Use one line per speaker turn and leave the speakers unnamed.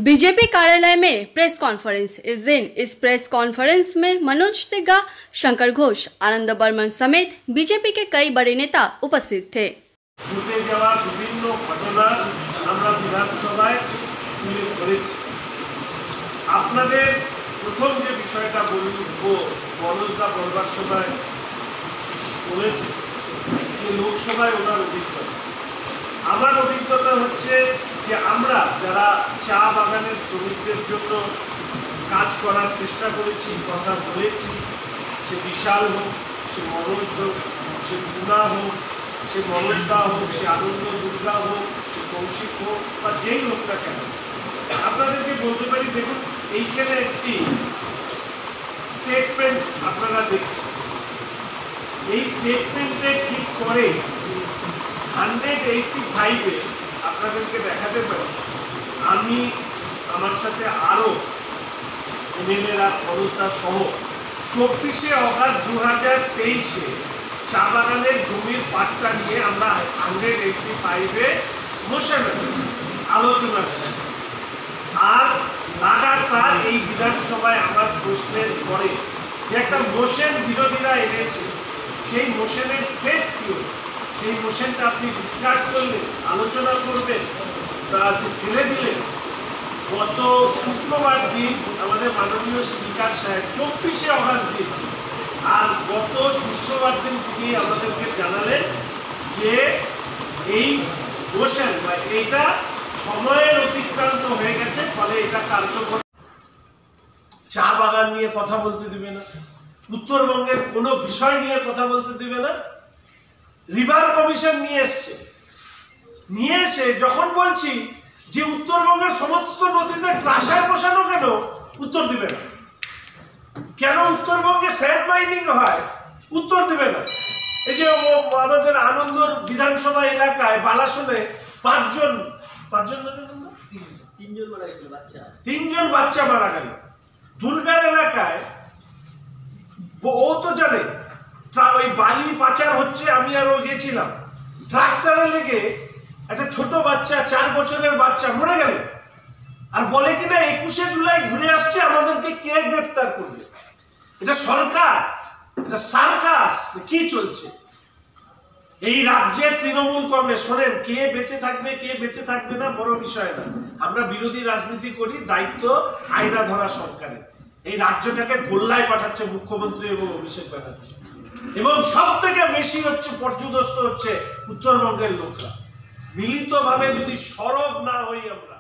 BJP कार्यालय में press conference. इस दिन इस प्रेस कॉन्फ्रेंस में मनोज तिग्गा, शंकर घोष, आनंद बर्मन समेत बीजेपी के कई बड़े नेता उपस्थित थे।
विभिन्न घटना विधानसभाয় তুলে ধরেছি। আপনাদের প্রথম যে বিষয়টা বলবো, মনোজদা বলবার সময় বলেছে যে লোকসভায় ওনার অভিজ্ঞতা। আমার অভিজ্ঞতা হচ্ছে যে আমরা যারা চা বাগানের শ্রমিকদের জন্য কাজ করার চেষ্টা করেছি, কথা বলেছি, সে বিশাল হোক, সে মনোজ হোক, সে গুণা হোক, সে মনোজদা হোক, সে আনন্দ দুর্গা হোক, সে কৌশিক হোক বা যেই লোকটা কেন, আপনাদেরকে বলতে পারি, দেখুন এইখানে একটি স্টেটমেন্ট আপনারা দেখছেন। এই স্টেটমেন্টে ঠিক করে 185-এ আপনাদেরকে দেখাতে পারি আমি আমার সাথে আরও এমএলএরা মনোজদা সহ 24শে অগাস্ট 2023-এ চা বাগানের জমির পাট্টা নিয়ে আমরা 185-এ মোশন আলোচনা করি। আর লাগাতার এই বিধানসভায় আমার প্রশ্নের পরে যে একটা মোশন বিরোধীরা এনেছে, সেই মোশনের ফেট কি, সেই মোশনটা আপনি ডিসকার্ড করলেন, আলোচনা করবেন, ফেলে দিলেন। গত শুক্রবার দিন আমাদের মাননীয় স্পিকার সাহেব 24শে অগাস্ট দিয়েছে, আর গত শুক্রবার দিন তিনি আমাদেরকে জানালেন যে এই মোশন বা এইটা সময়ের অতিক্রান্ত হয়ে গেছে, ফলে এটা কার্যকর। চা বাগান নিয়ে কথা বলতে দিবে না, উত্তরবঙ্গের কোনো বিষয় নিয়ে কথা বলতে দিবে না। রিভার কমিশন নিয়ে এসে যখন বলছি যে উত্তরবঙ্গের সমস্ত নদীতে ক্রাশার বসানো, কেন উত্তর দিবে না। কেন উত্তরবঙ্গে স্যান্ড মাইনিং হয়, উত্তর দিবে না। এই যে আমাদের আনন্দর বিধানসভা এলাকায় বালাসনে তিনজন বাচ্চা মারা গেল। দুর্গার এলাকায় ও তো জানে ওই বালি পাচার হচ্ছে, আমি আরো গেছিলাম, ট্রাক্টরে লেগে একটা ছোট বাচ্চা, 4 বছরের বাচ্চা মরে গেল। আর বলে কিনা 21শে জুলাই ঘুরে আসছে, আমাদেরকে কে গ্রেফতার করবে? এটা সরকার, এটা সার্কাস, কি চলছে এই রাজ্যে? তৃণমূল কংগ্রেস, শোনেন, কে বেঁচে থাকবে কে বেঁচে থাকবে না বড় বিষয় না। আমরা বিরোধী রাজনীতি করি, দায়িত্ব আয়না ধরা সরকারের। এই রাজ্যটাকে গোল্লায় পাঠাচ্ছে মুখ্যমন্ত্রী এবং অভিষেক ব্যানার্জি, এবং সব থেকে বেশি হচ্ছে পর্যুদস্ত হচ্ছে উত্তরবঙ্গের লোকরা। মিলিতভাবে যদি সরব না হই আমরা,